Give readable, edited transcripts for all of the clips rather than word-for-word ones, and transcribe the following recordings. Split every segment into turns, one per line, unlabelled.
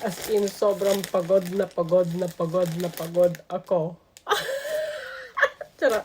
As in, sobrang pagod na pagod na pagod na pagod ako. Tara.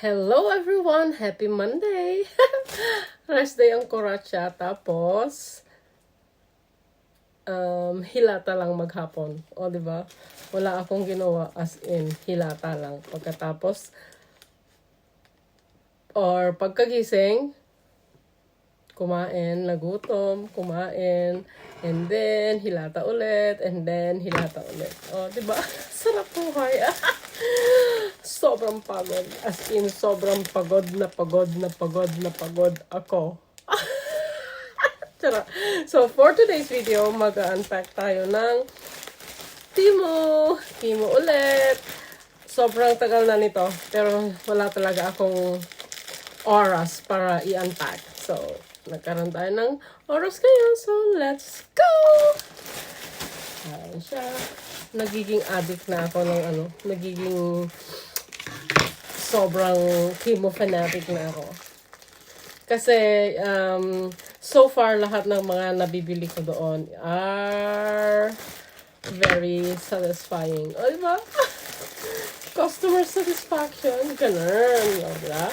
Hello everyone! Happy Monday! Rest day ang Koratsa. Tapos, hilata lang maghapon. O, diba? Wala akong ginawa as in, hilata lang. Pagkatapos, or pagkagising, kumain, nagutom, kumain, and then, hilata ulit, and then, hilata ulit. O, diba? Sarap buhay. Sobrang pagod. As in, sobrang pagod na pagod na pagod na pagod ako. Tara. So, for today's video, mag-unpack tayo ng Temu. Temu ulit. Sobrang tagal na nito, pero wala talaga akong oras para i-unpack. So, nagkaroon tayo ng oras ngayon. So, let's go! Ayan siya. Nagiging addict na ako ng nagiging sobrang Temu fanatic na ako. Kasi, so far, lahat ng mga nabibili ko doon are very satisfying. O, diba? Customer satisfaction. Ganun. Diba?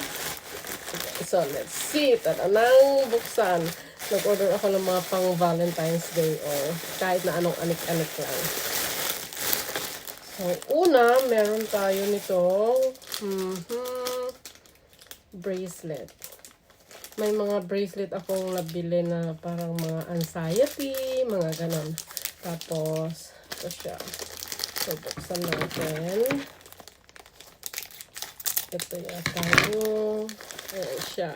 So, let's see. Tara nang buksan. Nag-order ako ng mga pang Valentine's Day or kahit na anong anik-anik lang. So, una, meron tayo nitong bracelet. May mga bracelet akong nabili na parang mga anxiety, mga ganon. Tapos, ito siya. So, buksan natin. Ito yata yung, ayan siya.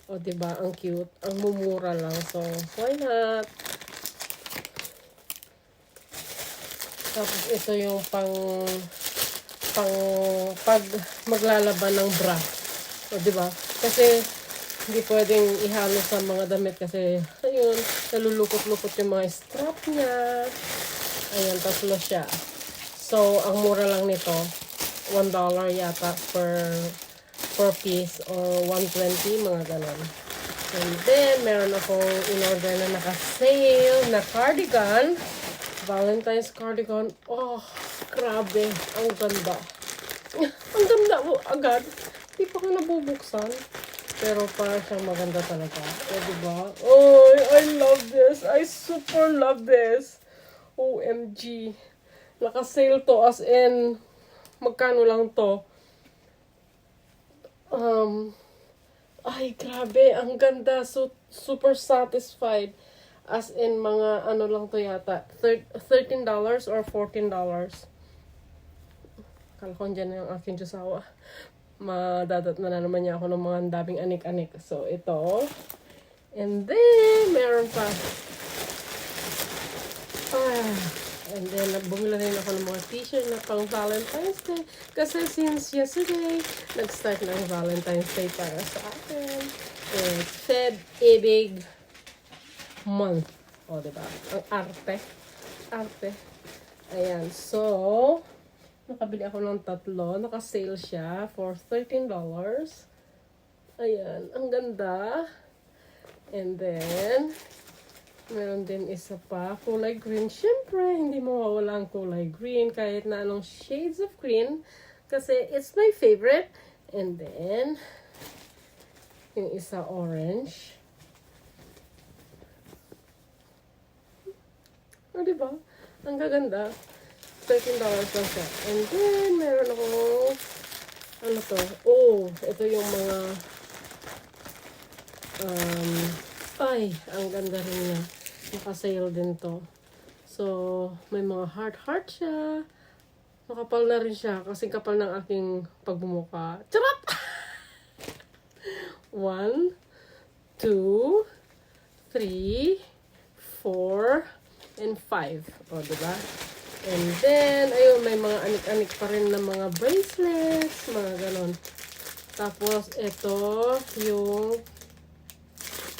O, diba? Ang cute. Ang mumura lang. So, why not? Tapos, ito yung pag maglalaban ng bra. O, diba? Kasi, hindi pwedeng ihalo sa mga damit kasi, ayun, nalulukot-lukot yung mga strap niya. Ayan, tatlo siya. So, ang mura lang nito, $1 yata per piece or 120, mga ganon. And then, meron akong in-order na naka-sale na cardigan. Valentine's cardigan. Oh, grabe. Ang ganda. Ang ganda mo agad. Hindi pa ka nabubuksan. Pero para siyang maganda talaga. O, diba? Oh, I love this. I super love this. OMG. Naka-sale to as in, magkano lang to? Ay, grabe. Ang ganda. So, super satisfied. As in, mga ano lang to yata. $13 or $14. Kala ko dyan yung aking Diyosawa. Madadat na naman niya ako ng mga daming anik-anik. So, ito. And then, meron pa. And then, bumila rin ako ng mga t-shirt na pang Valentine's Day. Kasi since yesterday, nag-start na ang Valentine's Day para sa akin. It's Feb-Ibig month. O, diba? Ang arte. Arte. Ayan. So, nakabili ako ng tatlo. Naka-sale siya for $13. Ayan. Ang ganda. And then, meron din isa pa. Kulay green. Siyempre, hindi mawawala ang kulay green. Kahit na anong shades of green. Kasi it's my favorite. And then, yung isa orange. O, diba? Ang gaganda. $13 lang siya. And then, meron ako, ano to? Oh, ito yung mga, ay, ang ganda rin niya. Naka-sale din to. So, may mga heart-heart siya. Makapal na rin siya kasi kapal ng aking pagbumuka. Charot! 1, 2, 3, 4, and 5. O, diba? And then, ayun, may mga anik-anik pa rin na mga bracelets, mga ganon. Tapos, ito, yung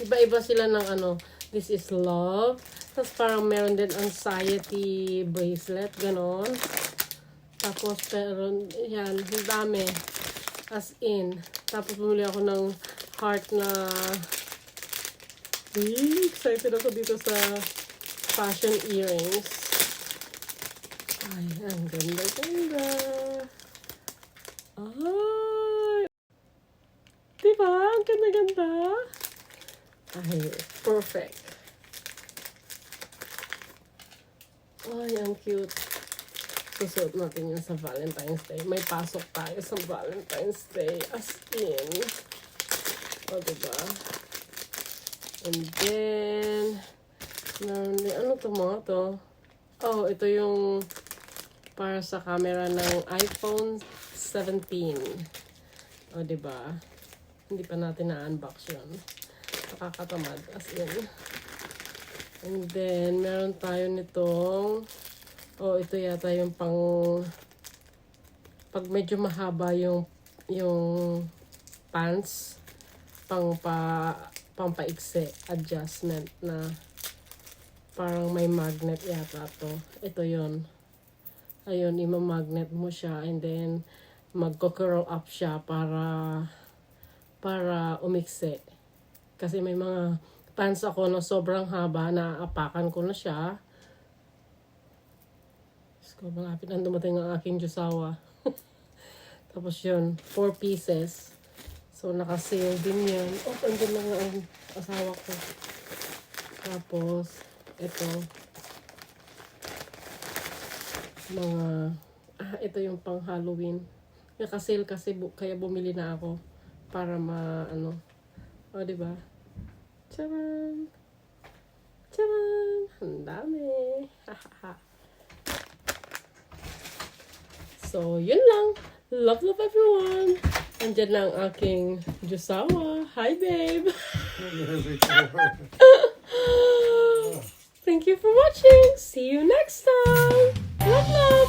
iba-iba sila ng ano, this is love. Tapos, parang meron din anxiety bracelet, ganon. Tapos, pero, yan, ang dami. As in. Tapos, bumili ako ng heart na excited ako dito sa fashion earrings. Ay, ang ganda-ganda. Ay! Diba? Ang ganda-ganda. Ay, perfect. Ay, ang cute. Susuot natin yun sa Valentine's Day. May pasok tayo sa Valentine's Day. As in. O, diba? And then, ano to mga to? Oh, ito yung para sa camera ng iPhone 17. O, diba? Hindi pa natin na-unbox yun. Nakakatamad. As in. And then, meron tayo nitong ito yata yung pag medyo mahaba yung pants, pampaikse adjustment na parang may magnet yata to. Ito yun. Ayun, ima-magnet mo siya and then magko-curl up siya para umikse. Kasi may mga pants ako na sobrang haba na apakan ko na siya. Malapit na dumating ang aking jusawa. Tapos yun, 4 pieces. So, naka-sale din yan. Oh, andun na nga ang asawa ko. Tapos, ito. Ito yung pang Halloween. Naka-sale kasi, kaya bumili na ako. Para O, diba? Charan! Charan! Ang dami! Hahaha. So, yun lang. Love everyone. Andyan na ang aking jusawa. Hi, babe. Thank you for watching. See you next time. Love.